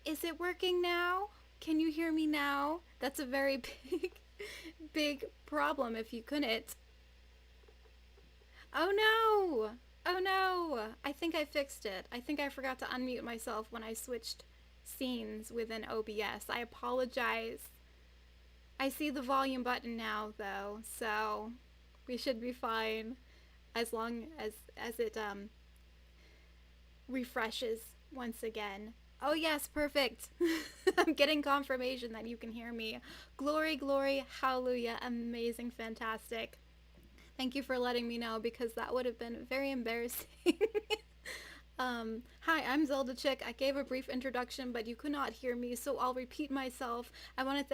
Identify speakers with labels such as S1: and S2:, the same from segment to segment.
S1: Is it working now? Can you hear me now? That's a very big problem if you couldn't. Oh no! Oh no! I think I fixed it. I think I forgot to unmute myself when I switched scenes within OBS. I apologize. I see the volume button now though, so we should be fine as long as it refreshes once again. Oh yes, perfect. I'm getting confirmation that you can hear me. Glory, glory, hallelujah, amazing, fantastic. Thank you for letting me know because that would have been very embarrassing. Hi, I'm Zelda Chick. I gave a brief introduction, but you could not hear me, so I'll repeat myself. I want to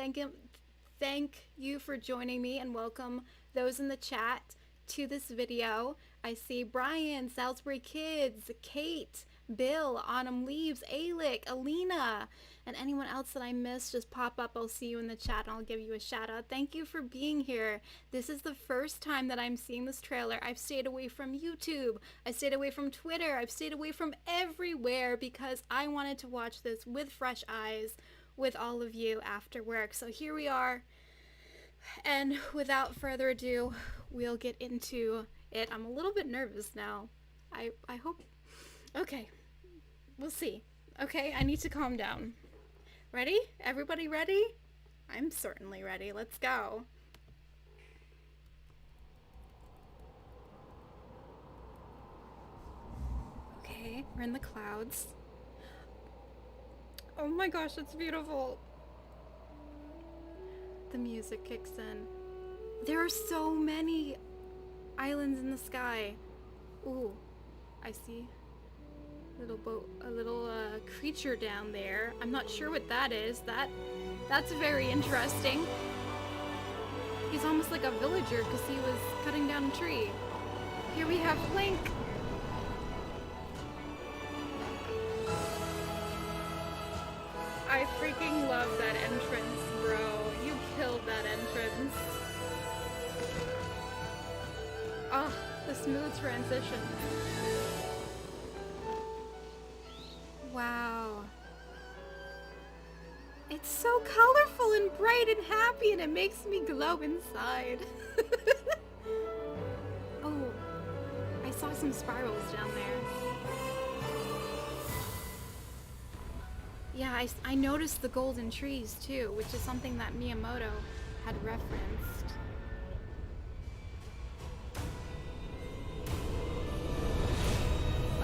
S1: thank you for joining me and welcome those in the chat to this video. I see Brian, Salisbury Kids, Kate, Bill, Autumn Leaves, Alec, Alina, and anyone else that I missed, just pop up. I'll see you in the chat and I'll give you a shout out. Thank you for being here. This is the first time that I'm seeing this trailer. I've stayed away from YouTube. I stayed away from Twitter. I've stayed away from everywhere because I wanted to watch this with fresh eyes with all of you after work. So here we are. And without further ado, we'll get into it. I'm a little bit nervous now. I hope... Okay. We'll see. Okay, I need to calm down. Ready? Everybody ready? I'm certainly ready. Let's go. Okay, we're in the clouds. Oh my gosh, it's beautiful. The music kicks in. There are so many islands in the sky. Ooh, I see little boat, a little creature down there. I'm not sure what that is. That's very interesting. He's almost like a villager because he was cutting down a tree. Here we have Link. I freaking love that entrance, bro. You killed that entrance. Oh, the smooth transition. Wow. It's so colorful and bright and happy and it makes me glow inside. Oh, I saw some spirals down there. Yeah, I noticed the golden trees too, which is something that Miyamoto had referenced.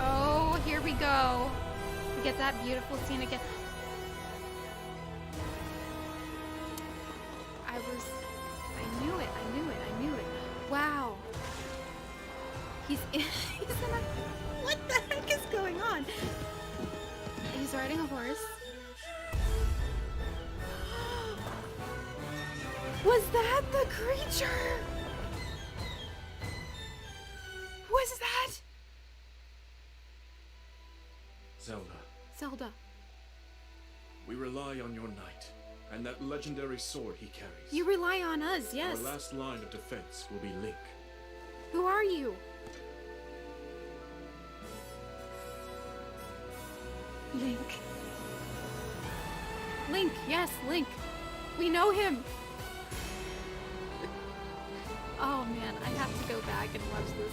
S1: Oh, here we go. We get that beautiful scene again. I knew it. Wow. He's in a, what the heck is going on? He's riding a horse. Was that the creature? Was that? Zelda.
S2: We rely on your knight, and that legendary sword he carries.
S1: You rely on us, yes.
S2: Our last line of defense will be Link.
S1: Who are you? Link. Link, yes, Link. We know him. Oh man, I have to go back and watch this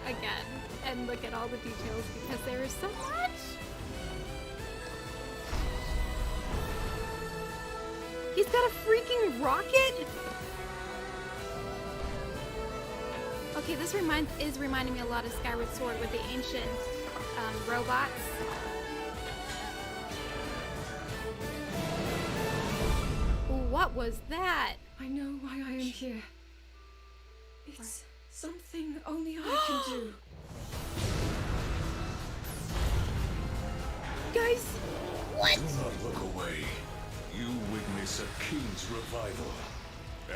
S1: again and look at all the details because there is so much. He's got a freaking rocket? Okay, this is reminding me a lot of Skyward Sword with the ancient robots. What was that?
S3: I know why I am here. It's something only I can do.
S1: Guys, what?
S4: Do not look away. You witness a king's revival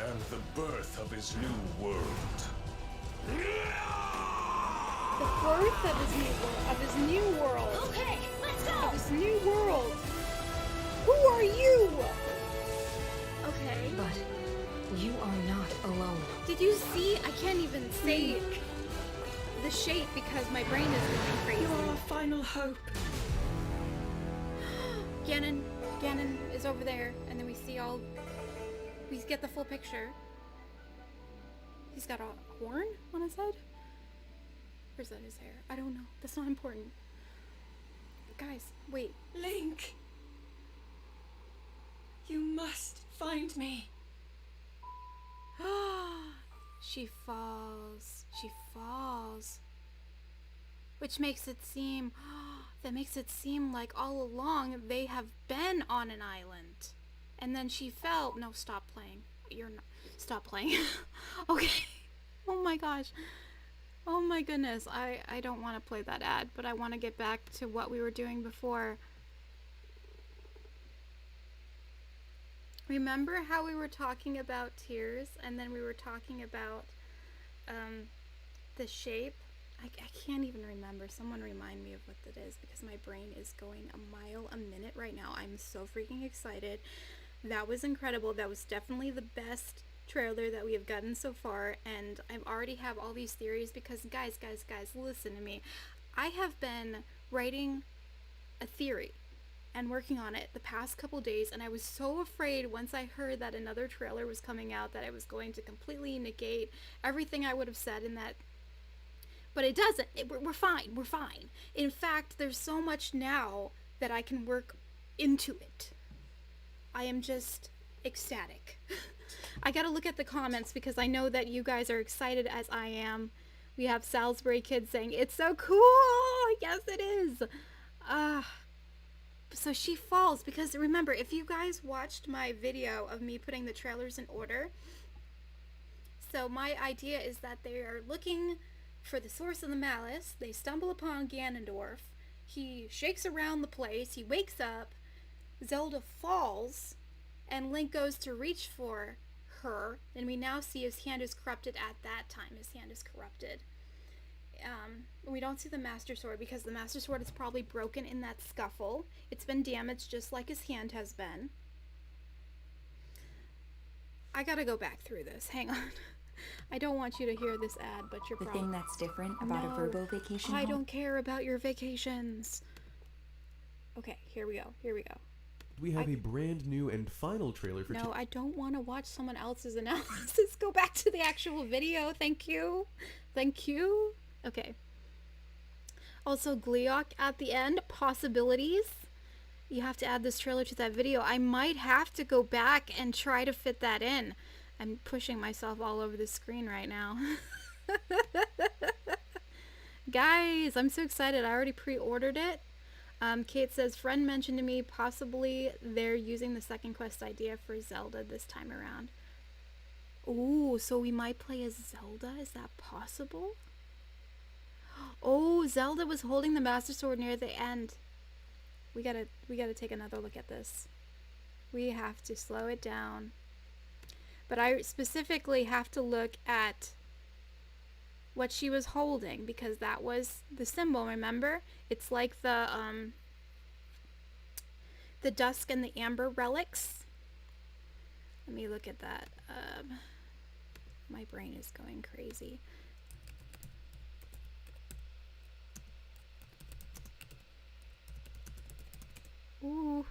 S4: and the birth of his new world.
S1: The birth of his new world.
S5: Okay, let's go!
S1: Of his new world. Who are you? Okay.
S3: But you are not alone.
S1: Did you see? I can't even say the shape because my brain is going crazy.
S3: You are our final hope.
S1: Ganon is over there, and then we get the full picture. He's got a horn on his head? Or is that his hair? I don't know. That's not important. Guys, wait.
S3: Link! You must find me.
S1: She falls. She falls. Which makes it seem... that makes it seem like all along they have been on an island. And then she fell... No, stop playing. You're not... Stop playing. Okay. Oh my gosh. Oh my goodness. I don't want to play that ad, but I want to get back to what we were doing before. Remember how we were talking about tears, and then we were talking about the shape? I can't even remember. Someone remind me of what that is, because my brain is going a mile a minute right now. I'm so freaking excited. That was incredible. That was definitely the best trailer that we have gotten so far, and I already have all these theories because guys, listen to me. I have been writing a theory and working on it the past couple days, and I was so afraid once I heard that another trailer was coming out that I was going to completely negate everything I would have said in that. But it doesn't. We're fine. We're fine. In fact, there's so much now that I can work into it. I am just ecstatic. I gotta look at the comments because I know that you guys are excited as I am. We have Salisbury Kid saying, "It's so cool!" Yes, it is! So she falls because, remember, if you guys watched my video of me putting the trailers in order, so my idea is that they are looking for the source of the malice. They stumble upon Ganondorf. He shakes around the place. He wakes up. Zelda falls, and Link goes to reach for her, and we now see his hand is corrupted at that time. His hand is corrupted. We don't see the Master Sword because the Master Sword is probably broken in that scuffle. It's been damaged just like his hand has been. I gotta go back through this. Hang on. I don't want you to hear this ad, but you're probably...
S5: The thing that's different about a Verbo vacation
S1: I
S5: home?
S1: don't care about your vacations. Okay, here we go. Here we go.
S6: We have a brand new and final trailer for...
S1: No, I don't want to watch someone else's analysis. Go back to the actual video. Thank you. Thank you. Okay. Also, Gleok at the end. Possibilities. You have to add this trailer to that video. I might have to go back and try to fit that in. I'm pushing myself all over the screen right now. Guys, I'm so excited. I already pre-ordered it. Kate says, friend mentioned to me possibly they're using the second quest idea for Zelda this time around. Ooh, so we might play as Zelda? Is that possible? Oh, Zelda was holding the Master Sword near the end. We gotta take another look at this. We have to slow it down. But I specifically have to look at what she was holding because that was the symbol, remember? It's like the dusk and the amber relics. Let me look at that. My brain is going crazy. Ooh.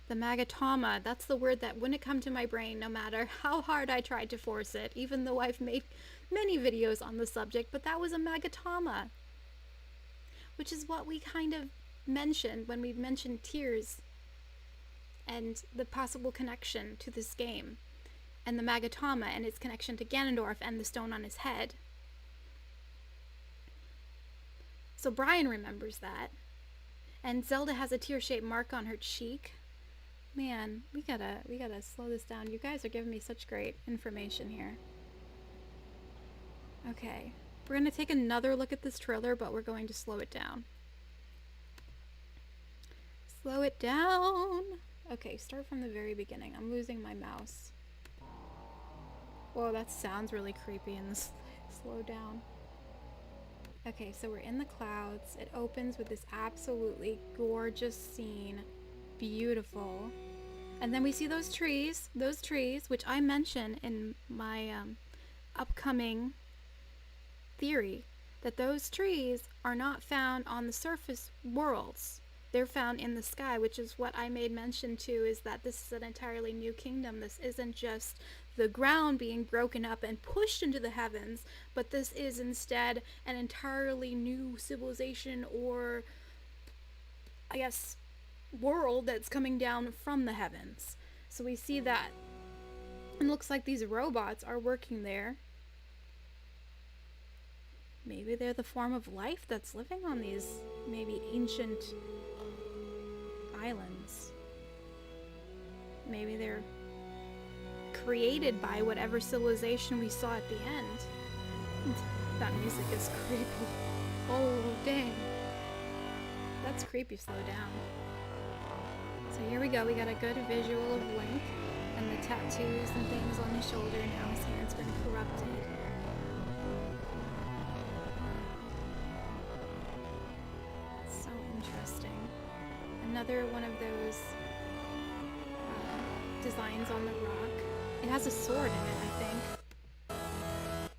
S1: The Magatama, that's the word that wouldn't come to my brain no matter how hard I tried to force it, even though I've made many videos on the subject, but that was a Magatama. Which is what we kind of mentioned when we mentioned tears and the possible connection to this game, and the Magatama and its connection to Ganondorf and the stone on his head. So Brian remembers that. And Zelda has a tear-shaped mark on her cheek. Man, we gotta slow this down. You guys are giving me such great information here. Okay, we're gonna take another look at this trailer, but we're going to slow it down. Slow it down. Okay, start from the very beginning. I'm losing my mouse. Whoa, that sounds really creepy in this slow down. Okay, so we're in the clouds. It opens with this absolutely gorgeous scene. Beautiful. And then we see those trees, which I mention in my upcoming theory, that those trees are not found on the surface worlds. they're found in the sky, which is what I made mention to, is that this is an entirely new kingdom. This isn't just the ground being broken up and pushed into the heavens, but this is instead an entirely new civilization, or I guess world, that's coming down from the heavens. So we see that it looks like these robots are working there. Maybe they're the form of life that's living on these maybe ancient islands. Maybe they're created by whatever civilization we saw at the end. That music is creepy. Oh, dang. That's creepy. Slow down. So here we go. We got a good visual of Link and the tattoos and things on his shoulder, and how his hand's been corrupted. So interesting. Another one of those designs on the rock. It has a sword in it, I think.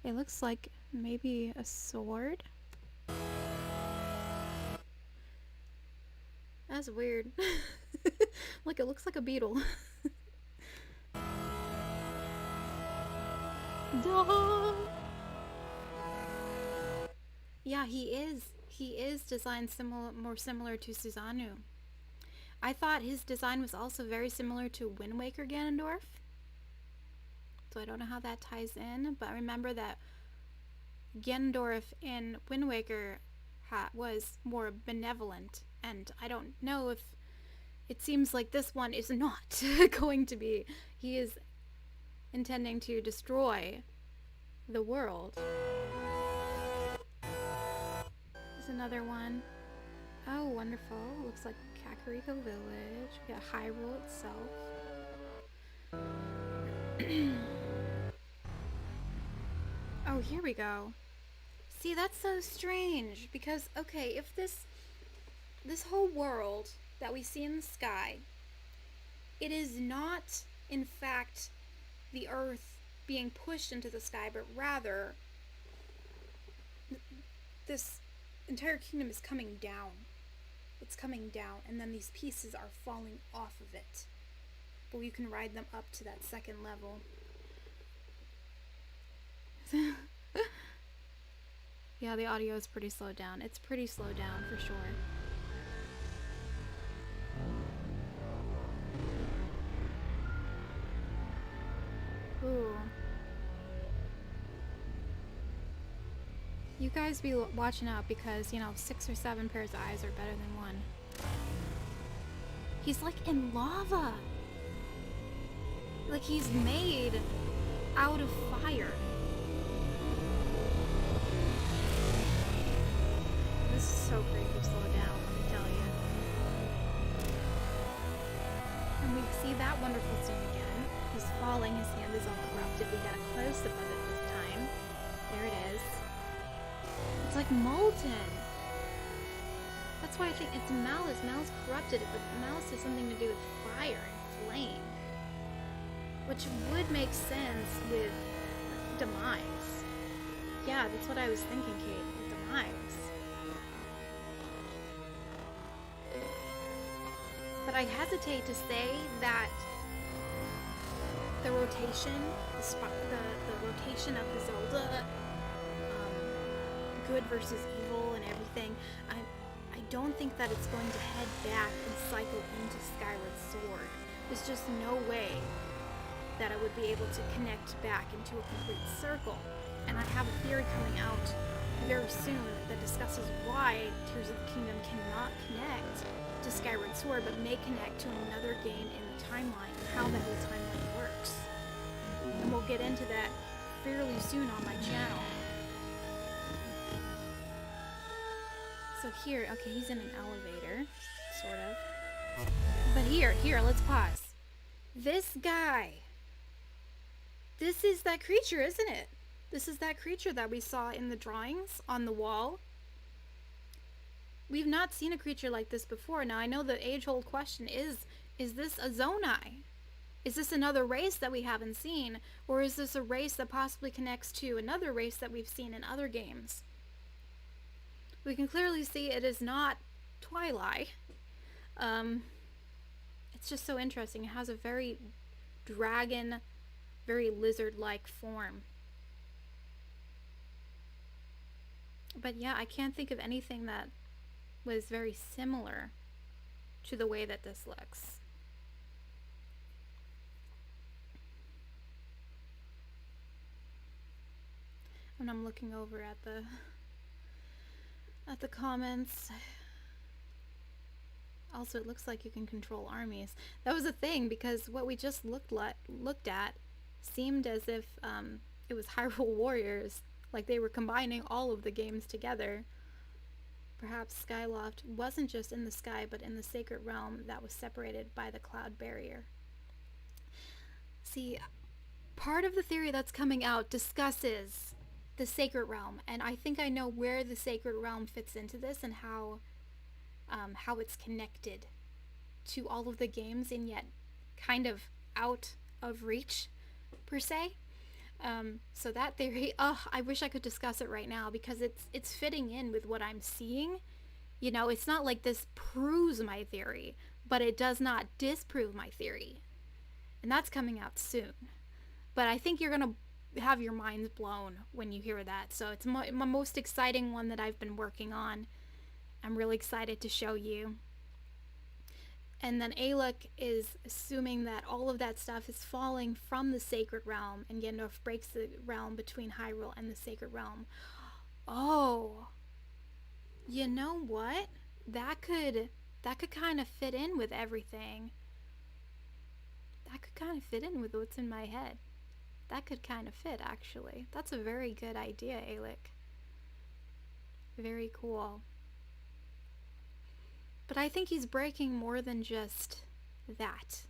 S1: It looks like maybe a sword. That's weird. Like, it looks like a beetle. Duh. Yeah, he is. He is designed more similar to Susanoo. I thought his design was also very similar to Wind Waker Ganondorf. So I don't know how that ties in, but remember that Ganondorf in Wind Waker was more benevolent, and I don't know if it seems like this one is not going to be. He is intending to destroy the world. There's another one. Oh, wonderful. Looks like Kakariko Village. We got Hyrule itself. Oh, here we go. See, that's so strange, because, okay, if this whole world that we see in the sky, it is not, in fact, the Earth being pushed into the sky, but rather this entire kingdom is coming down. It's coming down, and then these pieces are falling off of it. But you can ride them up to that second level. Yeah, the audio is pretty slowed down. It's pretty slowed down for sure. Ooh. You guys be watching out, because, you know, 6 or 7 pairs of eyes are better than one. He's like in lava. Like he's made out of fire. This is so creepy. Slow down, let me tell you. And we see that wonderful scene again. He's falling, his hand is all corrupted. We got a close-up of it this time. There it is. It's like molten. That's why I think it's malice. Malice corrupted it, but malice has something to do with fire and flame. Which would make sense with demise. Yeah, that's what I was thinking, Kate. Demise. But I hesitate to say that the rotation, the rotation of the Zelda, good versus evil and everything, I don't think that it's going to head back and cycle into Skyward Sword. There's just no way that I would be able to connect back into a complete circle. And I have a theory coming out very soon that discusses why Tears of the Kingdom cannot connect to Skyward Sword, but may connect to another game in the timeline, and how that whole timeline works. And we'll get into that fairly soon on my channel. So here, okay, he's in an elevator, sort of. But here, let's pause. This guy, this is that creature, isn't it? This is that creature that we saw in the drawings on the wall. We've not seen a creature like this before. Now, I know the age-old question is this a Zonai? Is this another race that we haven't seen? Or is this a race that possibly connects to another race that we've seen in other games? We can clearly see it is not Twilight. It's just so interesting. It has a very dragon, very lizard-like form. But yeah, I can't think of anything that was very similar to the way that this looks. And I'm looking over at the comments. Also, it looks like you can control armies. That was a thing, because what we just looked at seemed as if it was Hyrule Warriors, like they were combining all of the games together. Perhaps Skyloft wasn't just in the sky, but in the sacred realm that was separated by the cloud barrier. See, part of the theory that's coming out discusses the sacred realm, and I think I know where the sacred realm fits into this and how it's connected to all of the games and yet kind of out of reach, per se. So that theory, I wish I could discuss it right now, because it's fitting in with what I'm seeing. You know, it's not like this proves my theory, but it does not disprove my theory. And that's coming out soon. But I think you're going to have your minds blown when you hear that. So it's my most exciting one that I've been working on. I'm really excited to show you. And then Alec is assuming that all of that stuff is falling from the sacred realm, and Gandalf breaks the realm between Hyrule and the sacred realm. Oh, you know what? That could kind of fit in with everything. That could kind of fit in with what's in my head. That could kind of fit, actually. That's a very good idea, Alec. Very cool. But I think he's breaking more than just that.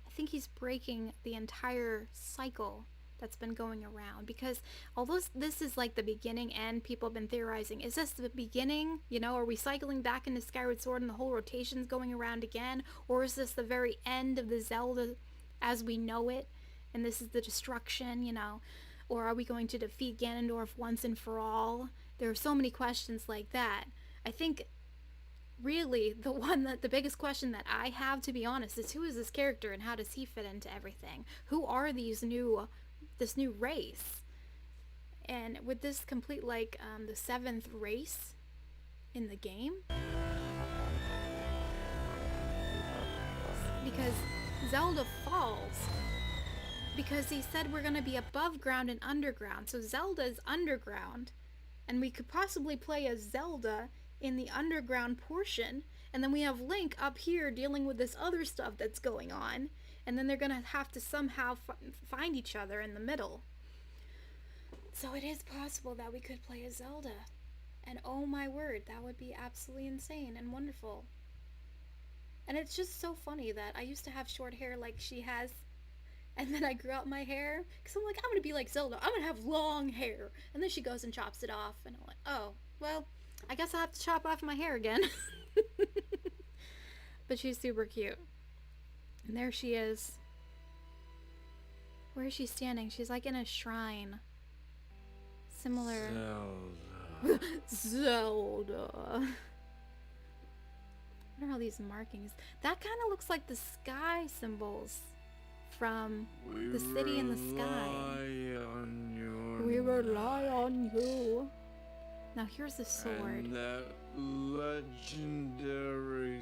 S1: I think he's breaking the entire cycle that's been going around, because although this is like the beginning end, people have been theorizing, is this the beginning? You know, are we cycling back into Skyward Sword and the whole rotation's going around again? Or is this the very end of the Zelda as we know it, and this is the destruction, you know? Or are we going to defeat Ganondorf once and for all? There are so many questions like that. I think really the biggest question that I have, to be honest, is who is this character and how does he fit into everything? Who are this new race? And would this complete like the 7th race in the game? Because Zelda falls because he said we're going to be above ground and underground. So Zelda is underground, and we could possibly play as Zelda in the underground portion, and then we have Link up here dealing with this other stuff that's going on, and then they're gonna have to somehow find each other in the middle. So it is possible that we could play as Zelda, and oh my word, that would be absolutely insane and wonderful. And it's just so funny that I used to have short hair like she has, and then I grew out my hair, because I'm like, I'm gonna be like Zelda, I'm gonna have long hair, and then she goes and chops it off, and I'm like, oh, well, I guess I'll have to chop off my hair again. But she's super cute. And there she is. Where is she standing? She's like in a shrine. Similar. Zelda. What are all these markings? That kind of looks like the sky symbols from the city in the sky. We rely on you. Now here's the sword.
S2: And that legendary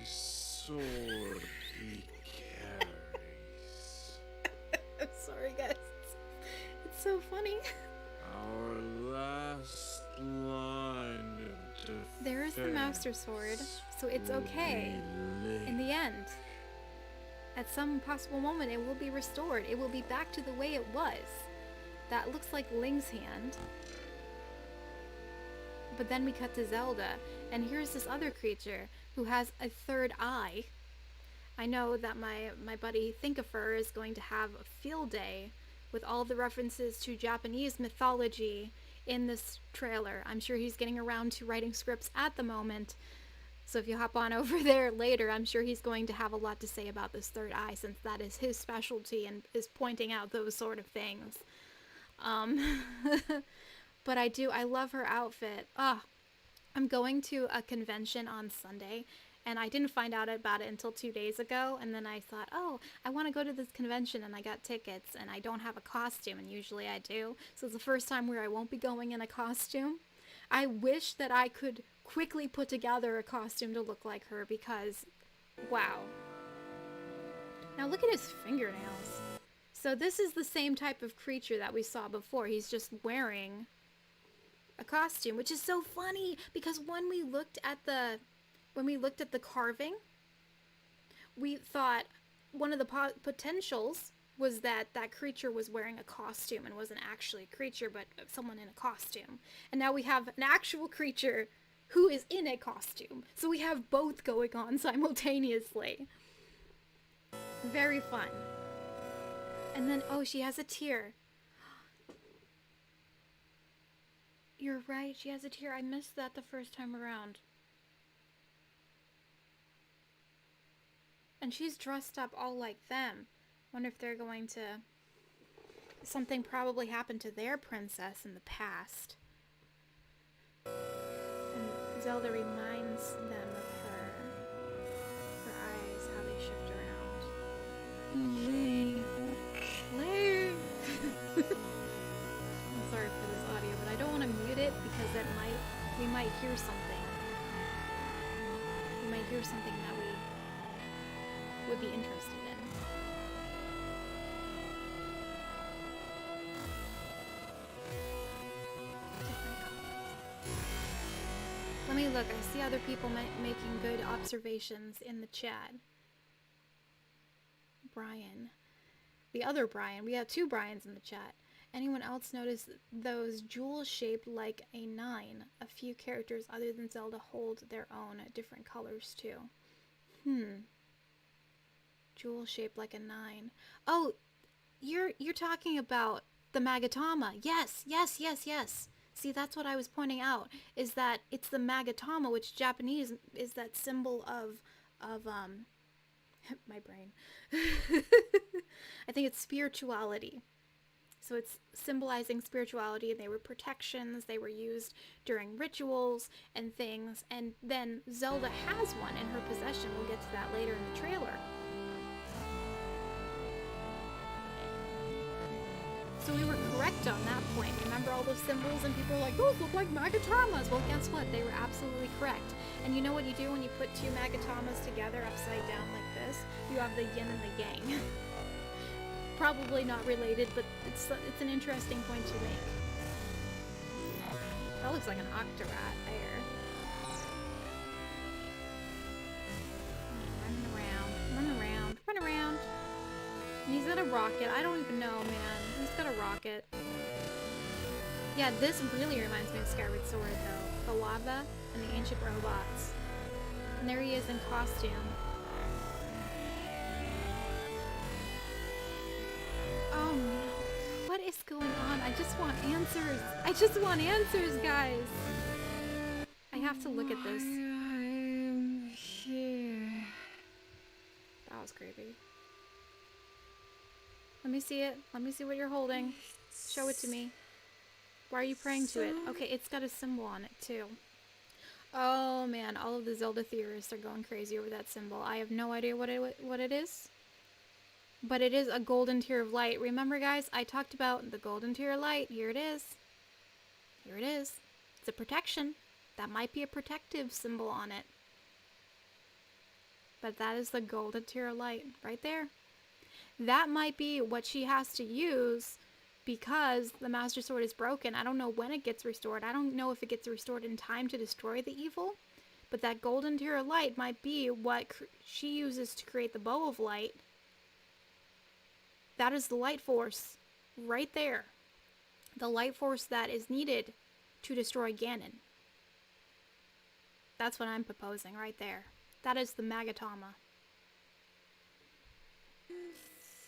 S2: sword he carries.
S1: I'm sorry, guys. It's so funny.
S2: Our last line of defense.
S1: There is the Master Sword, so it's okay. In the end, at some possible moment, it will be restored. It will be back to the way it was. That looks like Link's hand. But then we cut to Zelda, and here's this other creature who has a third eye. I know that my buddy Thinkifer is going to have a field day with all the references to Japanese mythology in this trailer. I'm sure he's getting around to writing scripts at the moment, so if you hop on over there later, I'm sure he's going to have a lot to say about this third eye, since that is his specialty and is pointing out those sort of things. But I love her outfit. I'm going to a convention on Sunday, And I didn't find out about it until 2 days ago. And then I thought, oh, I want to go to this convention, and I got tickets, and I don't have a costume, and usually I do. So it's the first time where I won't be going in a costume. I wish that I could quickly put together a costume to look like her because, wow. Now look at his fingernails. So this is the same type of creature that we saw before. He's just wearing a costume, which is so funny because when we looked at the carving, we thought one of the potentials was that that creature was wearing a costume and wasn't actually a creature, but someone in a costume. And now we have an actual creature who is in a costume. So we have both going on simultaneously. Very fun. And then, oh, she has a tear. You're right, she has a tear. I missed that the first time around. And she's dressed up all like them. Wonder if they're going to... Something probably happened to their princess in the past. And Zelda reminds them of her. Her eyes, how they shift around. Leave. I'm sorry for this audio, but I don't want to mute it because we might hear something. We might hear something that we would be interested in. Different colors. Let me look. I see other people making good observations in the chat. Brian. The other Brian. We have 2 Brians in the chat. Anyone else notice those jewels shaped like a 9? A few characters other than Zelda hold their own different colors too. Jewel shaped like a 9. Oh, you're talking about the Magatama. Yes. See, that's what I was pointing out, is that it's the Magatama, which Japanese is that symbol of my brain. I think it's spirituality. So it's symbolizing spirituality, and they were protections, they were used during rituals and things, and then Zelda has one in her possession. We'll get to that later in the trailer. So we were correct on that point. Remember all those symbols and people were like, those look like Magatamas. Well, guess what? They were absolutely correct. And you know what you do when you put 2 Magatamas together upside down like this? You have the yin and the yang. Probably not related, but it's an interesting point to make. That looks like an Octorat there. Run around. And he's got a rocket. I don't even know, man. He's got a rocket. Yeah, this really reminds me of Skyward Sword, though. The lava and the ancient robots. And there he is in costume. Oh no. What is going on? I just want answers. I just want answers, guys. I have to look at this.
S3: I'm here.
S1: That was creepy. Let me see it. Let me see what you're holding. Show it to me. Why are you praying to it? Okay, it's got a symbol on it too. Oh man, all of the Zelda theorists are going crazy over that symbol. I have no idea what it is. But it is a golden tear of light. Remember, guys, I talked about the golden tear of light. Here it is. Here it is. It's a protection. That might be a protective symbol on it. But that is the golden tear of light right there. That might be what she has to use because the Master Sword is broken. I don't know when it gets restored. I don't know if it gets restored in time to destroy the evil. But that golden tear of light might be what she uses to create the bow of light. That is the light force right there. The light force that is needed to destroy Ganon. That's what I'm proposing right there. That is the Magatama.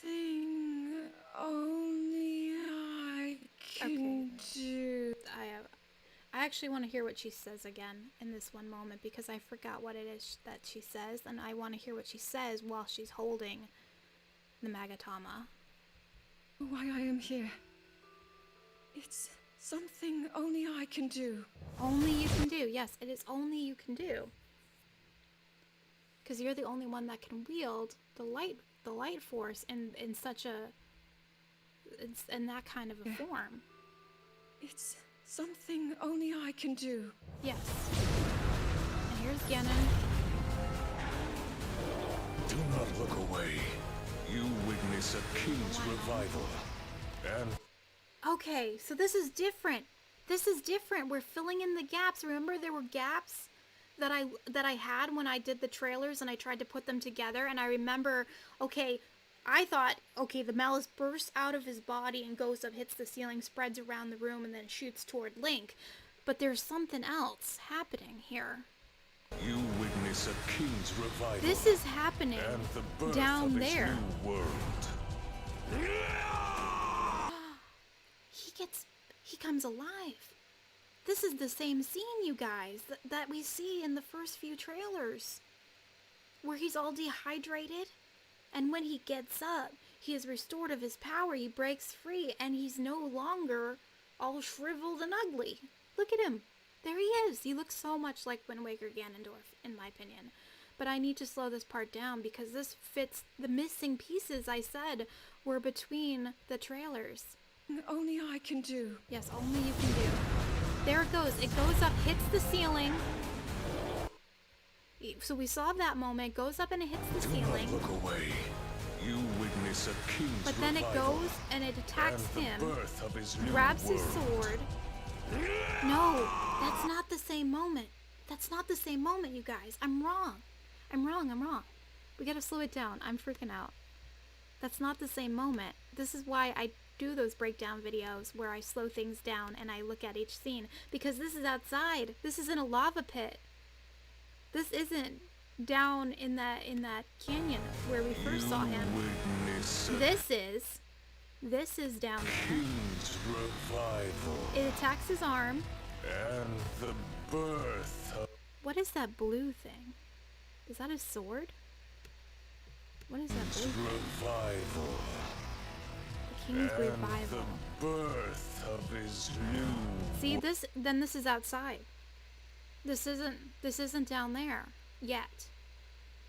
S3: Thing only I can do.
S1: I actually want to hear what she says again in this one moment because I forgot what it is that she says, and I want to hear what she says while she's holding the Magatama.
S3: Why I am here. It's something only I can do.
S1: Only you can do. Yes, it is only you can do. because you're the only one that can wield the light force in such a in that kind of a form.
S3: It's something only I can do.
S1: Yes. And here's Ganon.
S4: Do not look away. You witness a king's revival. And
S1: Okay, so this is different. This is different. We're filling in the gaps. Remember there were gaps that I had when I did the trailers and I tried to put them together, and I remember, okay, I thought, okay, the malice bursts out of his body and goes up, hits the ceiling, spreads around the room, and then shoots toward Link. But there's something else happening here.
S4: you witness a king's revival.
S1: This is happening
S4: and the birth
S1: down
S4: of his
S1: there.
S4: new world.
S1: He comes alive. This is the same scene, you guys, that we see in the first few trailers, where he's all dehydrated, and when he gets up, he is restored of his power, he breaks free, and he's no longer all shriveled and ugly. Look at him. There he is. He looks so much like Wind Waker Ganondorf, in my opinion. But I need to slow this part down because this fits the missing pieces I said were between the trailers.
S3: Only I can do.
S1: Yes, only you can do. There it goes. It goes up, hits the ceiling. So we saw that moment. It goes up and it hits the
S4: Do
S1: ceiling.
S4: not look away. You witness a king's
S1: But then it
S4: revival.
S1: goes and it attacks
S4: and
S1: him.
S4: the birth of his new
S1: Grabs his
S4: world.
S1: sword. No, that's not the same moment. That's not the same moment, you guys. I'm wrong. I'm wrong. We gotta slow it down. I'm freaking out. That's not the same moment. This is why I do those breakdown videos where I slow things down and I look at each scene. Because this is outside. This is in a lava pit. This isn't down in that canyon where we first saw him.
S4: Witness a
S1: This is down there.
S4: king's revival.
S1: It attacks his arm.
S4: And the birth of
S1: What is that blue thing? Is that his sword? What is that blue thing?
S4: revival.
S1: The King's
S4: And
S1: Revival.
S4: the birth of his new
S1: See, this is outside. This isn't down there yet.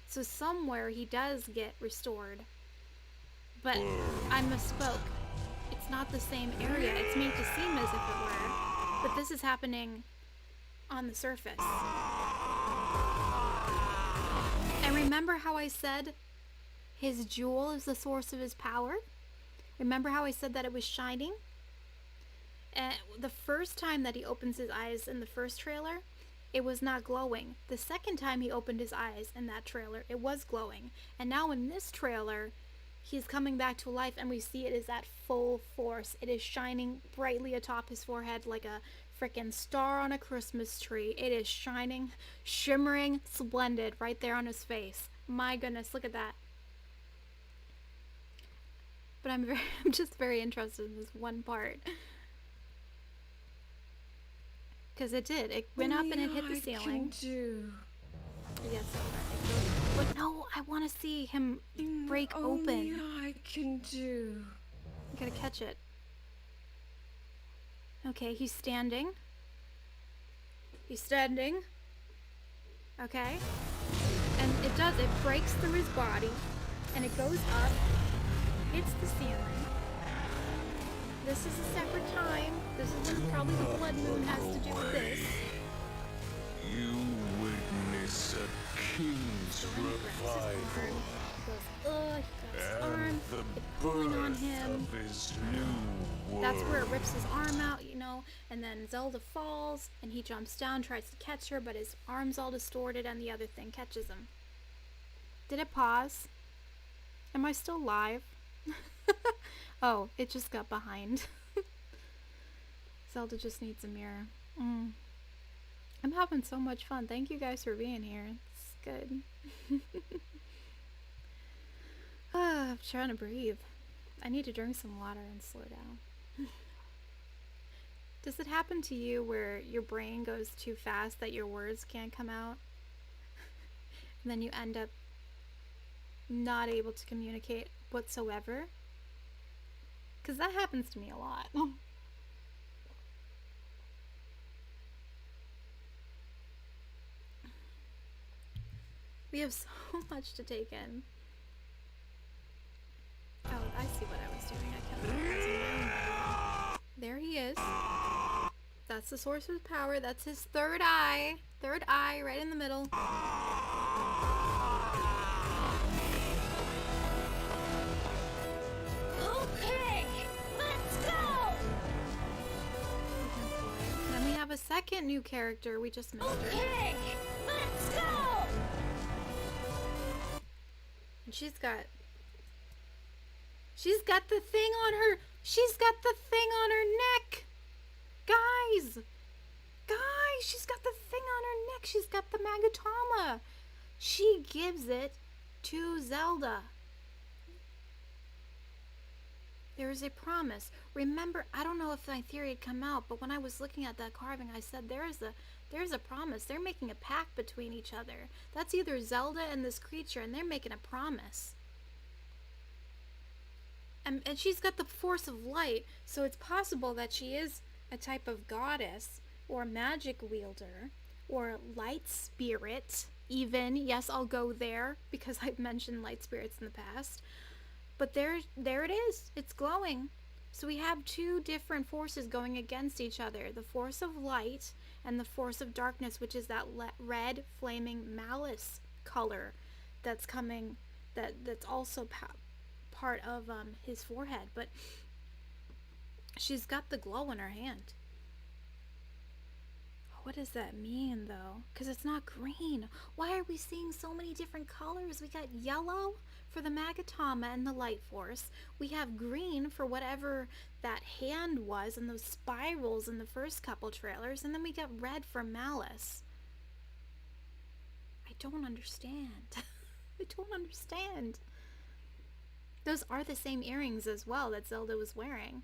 S1: So somewhere he does get restored. But I misspoke. It's not the same area. It's made to seem as if it were. But this is happening on the surface. And remember how I said his jewel is the source of his power? Remember how I said that it was shining? And the first time that he opens his eyes in the first trailer, it was not glowing. The second time he opened his eyes in that trailer, it was glowing. And now in this trailer, he's coming back to life and we see it is at full force. It is shining brightly atop his forehead like a frickin' star on a Christmas tree. It is shining, shimmering, splendid right there on his face. My goodness, look at that. But I'm just very interested in this one part. Because it did. It went up and it hit the
S3: Only I
S1: ceiling.
S3: can do.
S1: Yes. But no, I want to see him break
S3: Only
S1: open.
S3: I can do.
S1: I gotta catch it. Okay, he's standing. He's standing. Okay. And it does. It breaks through his body. And it goes up. Hits the ceiling. This is a separate time. This is when probably the blood moon has to do with this.
S4: you witness a king's revival.
S1: He grabs his arm.
S4: And the
S1: pulling on
S4: birth
S1: him.
S4: of his new world.
S1: That's where it rips his arm out, you know, and then Zelda falls, and he jumps down, tries to catch her, but his arm's all distorted, and the other thing catches him. Did it pause? Am I still live? Oh, it just got behind. Zelda just needs a mirror. I'm having so much fun. Thank you guys for being here. It's good. I'm trying to breathe. I need to drink some water and slow down. Does it happen to you where your brain goes too fast that your words can't come out? And then you end up not able to communicate whatsoever? Because that happens to me a lot. We have so much to take in. Oh, I see what I was doing. I kept focusing. There he is. That's the source of his power. That's his third eye. Third eye, right in the middle.
S3: Okay, let's go!
S1: Then we have a second new character. We just missed her.
S3: Okay, let's go!
S1: And she's got the thing on her. She's got the thing on her neck. Guys, she's got the thing on her neck. She's got the Magatama. She gives it to Zelda. There is a promise. Remember, I don't know if my theory had come out, but when I was looking at that carving, I said there is a promise. They're making a pact between each other. That's either Zelda and this creature, and they're making a promise. And she's got the force of light, so it's possible that she is a type of goddess or magic wielder or light spirit even. Yes, I'll go there because I've mentioned light spirits in the past. But there it is. It's glowing. So we have two different forces going against each other. The force of light and the force of darkness, which is that red flaming malice color that's coming, that's also part of his forehead. But she's got the glow in her hand. What does that mean, though? Because it's not green. Why are we seeing so many different colors? We got yellow for the Magatama and the Light Force. We have green for whatever that hand was and those spirals in the first couple trailers. And then we got red for Malice. I don't understand. I don't understand. Those are the same earrings as well that Zelda was wearing.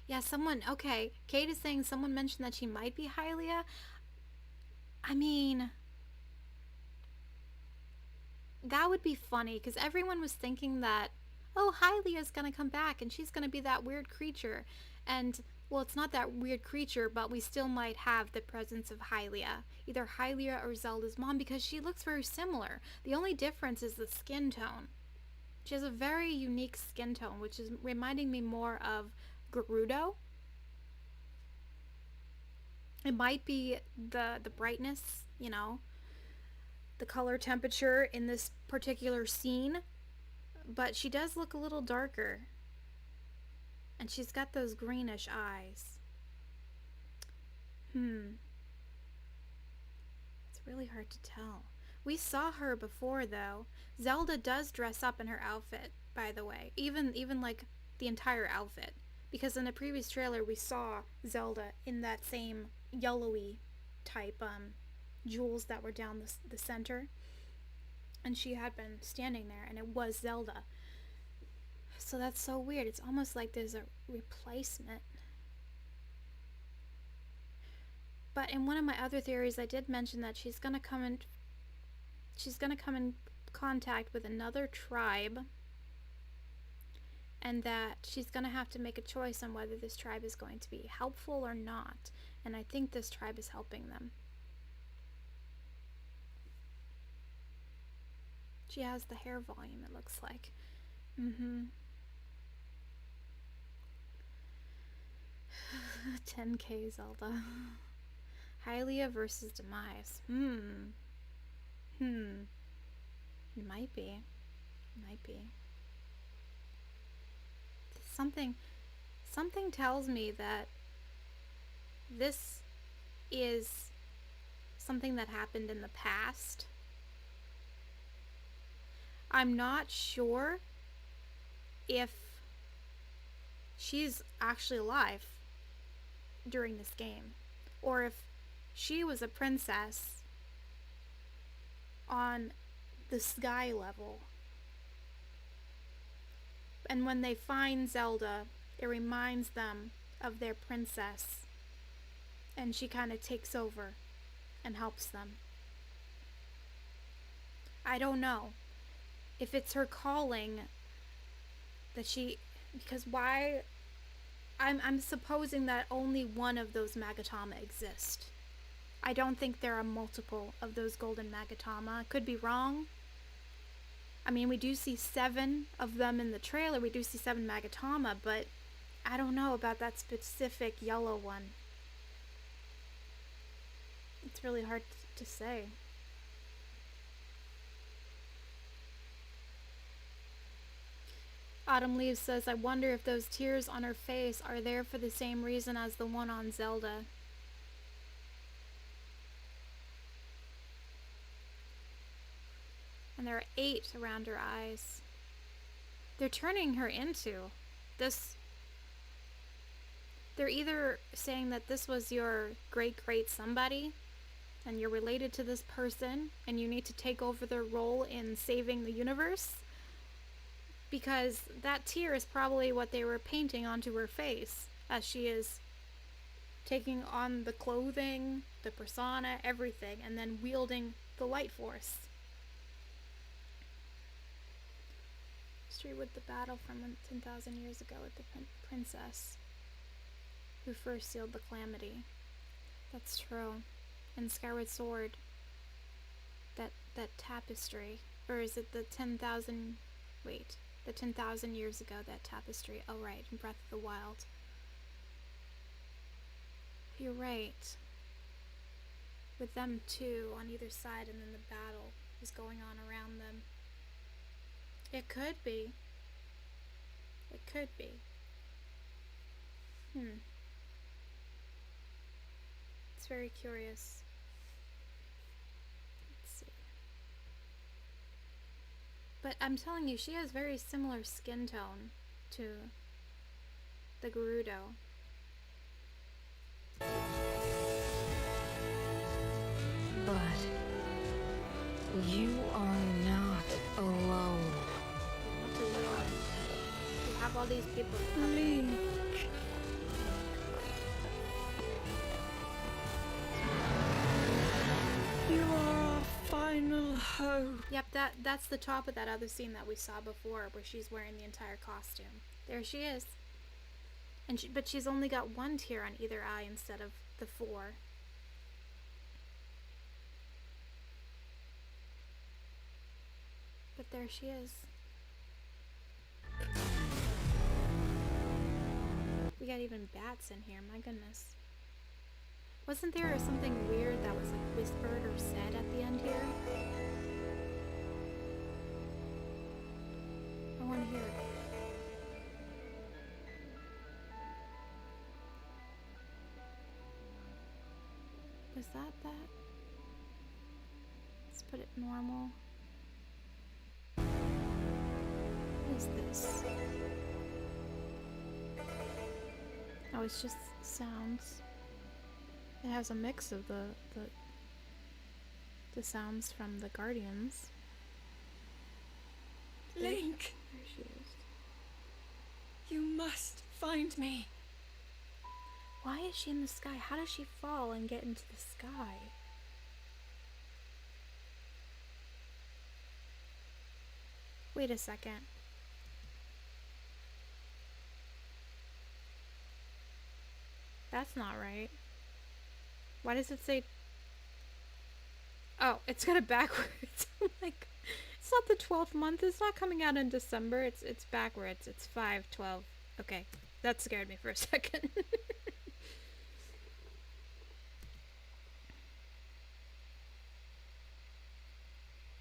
S1: Yeah, okay, Kate is saying someone mentioned that she might be Hylia. I mean, that would be funny, because everyone was thinking that, oh, Hylia's gonna come back, and she's gonna be that weird creature. And, well, it's not that weird creature, but we still might have the presence of Hylia. Either Hylia or Zelda's mom, because she looks very similar. The only difference is the skin tone. She has a very unique skin tone, which is reminding me more of Gerudo. It might be the brightness, you know, the color temperature in this particular scene, but she does look a little darker. And she's got those greenish eyes. It's really hard to tell. We saw her before, though. Zelda does dress up in her outfit, by the way. Even like the entire outfit. Because in a previous trailer, we saw Zelda in that same yellowy type jewels that were down the center. And she had been standing there, and it was Zelda. So that's so weird. It's almost like there's a replacement. But in one of my other theories, I did mention that she's gonna come in contact with another tribe, and that she's going to have to make a choice on whether this tribe is going to be helpful or not. And I think this tribe is helping them. She has the hair volume, it looks like. 10K Zelda. Hylia versus Demise. It might be. Something tells me that this is something that happened in the past. I'm not sure if she's actually alive during this game, or if she was a princess on the sky level. And when they find Zelda, it reminds them of their princess. And she kind of takes over and helps them. I don't know if it's her calling that because why? I'm supposing that only one of those Magatama exist. I don't think there are multiple of those golden Magatama. Could be wrong. I mean, we do see 7 of them in the trailer. We do see 7 Magatama, but I don't know about that specific yellow one. It's really hard to say. Autumn Leaves says, I wonder if those tears on her face are there for the same reason as the one on Zelda. And there are 8 around her eyes. They're turning her into this. They're either saying that this was your great somebody, and you're related to this person, and you need to take over their role in saving the universe, because that tear is probably what they were painting onto her face as she is taking on the clothing, the persona, everything, and then wielding the light force. History with the battle from 10,000 years ago with the princess who first sealed the calamity. That's true. And Skyward Sword, that tapestry, or is it the 10,000? Wait, the 10,000 years ago, that tapestry. Oh right, in Breath of the Wild. You're right. With them two on either side, and then the battle is going on around them. It could be. It could be. It's very curious. Let's see. But I'm telling you, she has very similar skin tone to the Gerudo.
S3: But you are not alone.
S1: Not alone. You have all these people.
S3: Link. You are our final hope.
S1: Yep, that's the top of that other scene that we saw before, where she's wearing the entire costume. There she is. And but she's only got 1 tear on either eye instead of the 4. But there she is. We got even bats in here, my goodness. Wasn't there something weird that was like whispered or said at the end here? I want to hear it. Was that? Let's put it normal. What is this? Oh, it's just sounds. It has a mix of the sounds from the Guardians.
S3: Link!
S1: There she is.
S3: You must find me.
S1: Why is she in the sky? How does she fall and get into the sky? Wait a second. That's not right. Why does it say... Oh, it's got it backwards. I'm like, it's not the 12th month. It's not coming out in December. It's backwards. It's 5/12. Okay, that scared me for a second.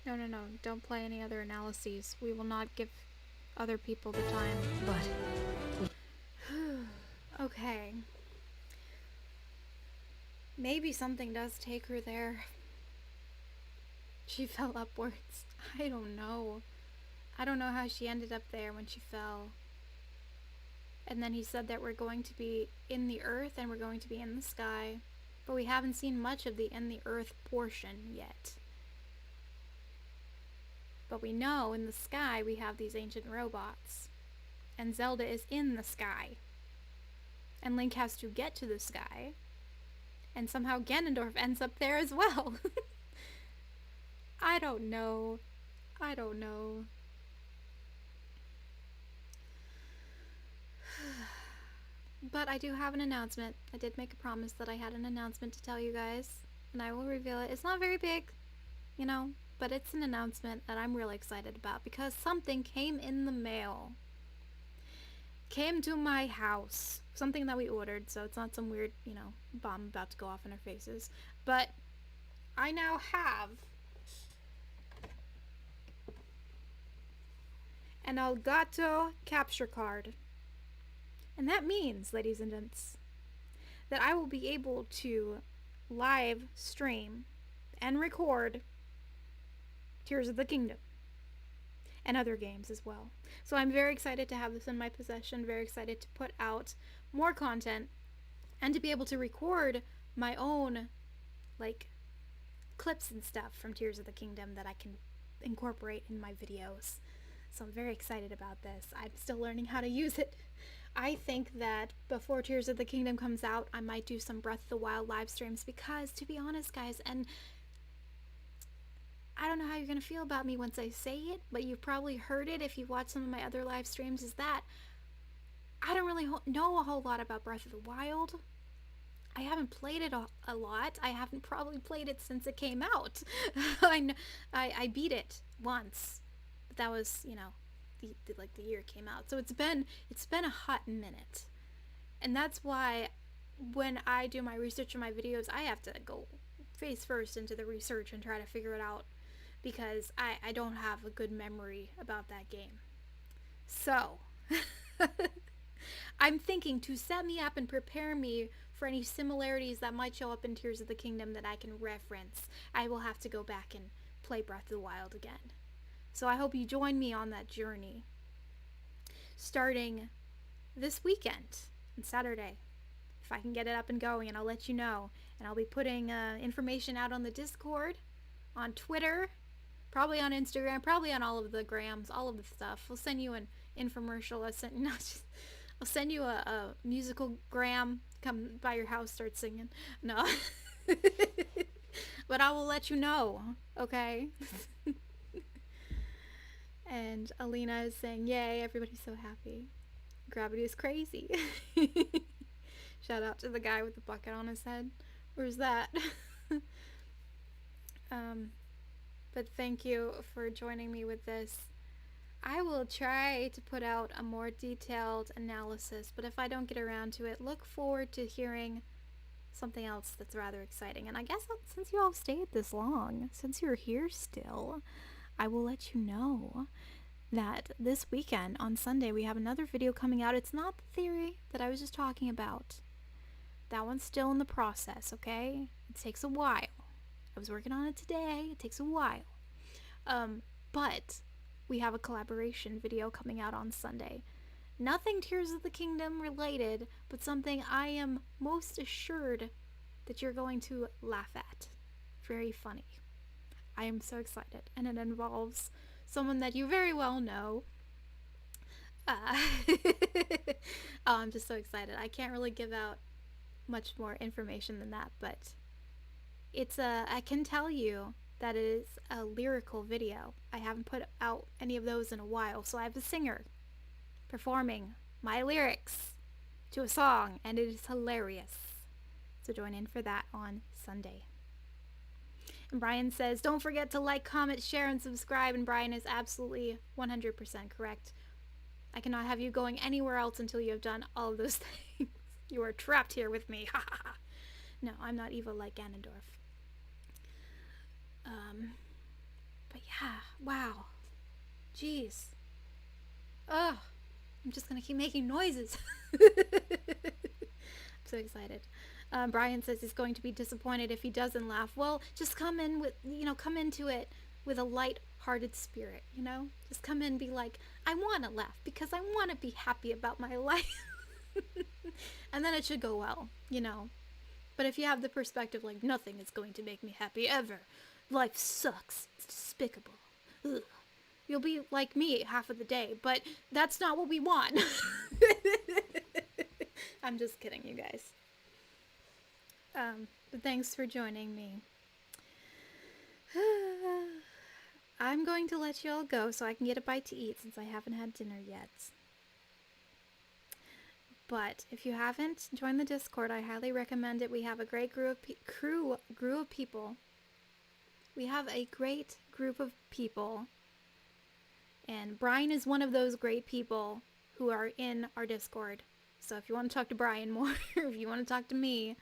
S1: No. Don't play any other analyses. We will not give other people the time.
S3: But
S1: Okay. Maybe something does take her there. She fell upwards. I don't know. I don't know how she ended up there when she fell. And then he said that we're going to be in the earth and we're going to be in the sky. But we haven't seen much of the in the earth portion yet. But we know in the sky we have these ancient robots. And Zelda is in the sky. And Link has to get to the sky. And somehow Ganondorf ends up there as well. I don't know. But I do have an announcement. I did make a promise that I had an announcement to tell you guys. and I will reveal it. It's not very big, you know, but it's an announcement that I'm really excited about because something came in the mail. Came to my house. Something that we ordered, so it's not some weird, you know, bomb about to go off in our faces. But I now have an Elgato capture card. And that means, ladies and gents, that I will be able to live stream and record Tears of the Kingdom and other games as well. So I'm very excited to have this in my possession, very excited to put out more content and to be able to record my own like clips and stuff from Tears of the Kingdom that I can incorporate in my videos. So I'm very excited about this. I'm still learning how to use it. I think that before Tears of the Kingdom comes out, I might do some Breath of the Wild live streams because, to be honest, guys, and I don't know how you're going to feel about me once I say it, but you've probably heard it if you've watched some of my other live streams, is that I don't really know a whole lot about Breath of the Wild. I haven't played it a lot. I haven't probably played it since it came out. I beat it once, but that was, you know, the year it came out. So it's been a hot minute. And that's why when I do my research in my videos, I have to go face first into the research and try to figure it out because I don't have a good memory about that game. So I'm thinking to set me up and prepare me for any similarities that might show up in Tears of the Kingdom that I can reference, I will have to go back and play Breath of the Wild again. So I hope you join me on that journey. Starting this weekend, on Saturday, if I can get it up and going, and I'll let you know. And I'll be putting information out on the Discord, on Twitter, probably on Instagram, probably on all of the grams, all of the stuff. We'll send you an infomercial. I'll send you a musical gram. Come by your house, start singing. No. But I will let you know, okay? And Alina is saying, yay, everybody's so happy. Gravity is crazy. Shout out to the guy with the bucket on his head. Where's that? But thank you for joining me with this. I will try to put out a more detailed analysis, but if I don't get around to it, look forward to hearing something else that's rather exciting. And I guess since you all stayed this long, since you're here still, I will let you know that this weekend on Sunday we have another video coming out. It's not the theory that I was just talking about. That one's still in the process, okay? It takes a while. I was working on it today. It takes a while. But we have a collaboration video coming out on Sunday. Nothing Tears of the Kingdom related, but something I am most assured that you're going to laugh at. Very funny. I am so excited, and it involves someone that you very well know. Oh, I'm just so excited. I can't really give out much more information than that, but I can tell you that it is a lyrical video. I haven't put out any of those in a while, so I have a singer performing my lyrics to a song, and it is hilarious. So join in for that on Sunday. And Brian says, don't forget to like, comment, share, and subscribe. And Brian is absolutely 100% correct. I cannot have you going anywhere else until you have done all of those things. You are trapped here with me. Ha ha ha. No, I'm not evil like Ganondorf. But yeah, wow. Jeez. Ugh. I'm just gonna keep making noises. I'm so excited. Brian says he's going to be disappointed if he doesn't laugh. Well, just come into it with a light-hearted spirit, you know? Just come in and be like, I want to laugh because I want to be happy about my life. And then it should go well, you know? But if you have the perspective like, nothing is going to make me happy ever. Life sucks. It's despicable. Ugh. You'll be like me half of the day, but that's not what we want. I'm just kidding, you guys. But thanks for joining me. I'm going to let you all go so I can get a bite to eat since I haven't had dinner yet. But if you haven't joined the Discord, I highly recommend it. We have a great group of people. We have a great group of people. And Brian is one of those great people who are in our Discord. So if you want to talk to Brian more, if you want to talk to me,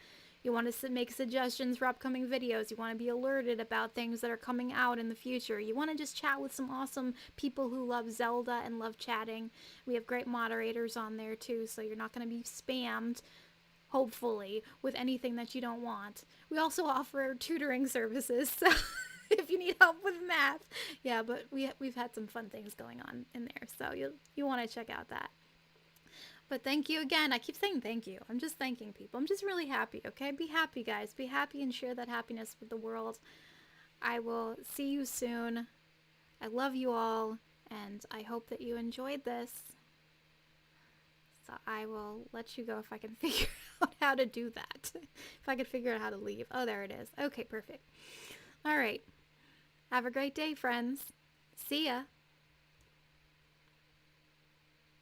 S1: you want to make suggestions for upcoming videos, you want to be alerted about things that are coming out in the future, you want to just chat with some awesome people who love Zelda and love chatting, we have great moderators on there too, so you're not going to be spammed, hopefully, with anything that you don't want. We also offer tutoring services, so if you need help with math. Yeah, but we've had some fun things going on in there, so you want to check out that. But thank you again. I keep saying thank you. I'm just thanking people. I'm just really happy, okay? Be happy, guys. Be happy and share that happiness with the world. I will see you soon. I love you all, and I hope that you enjoyed this. So I will let you go if I can figure out how to do that. If I can figure out how to leave. Oh, there it is. Okay, perfect. All right. Have a great day, friends. See ya.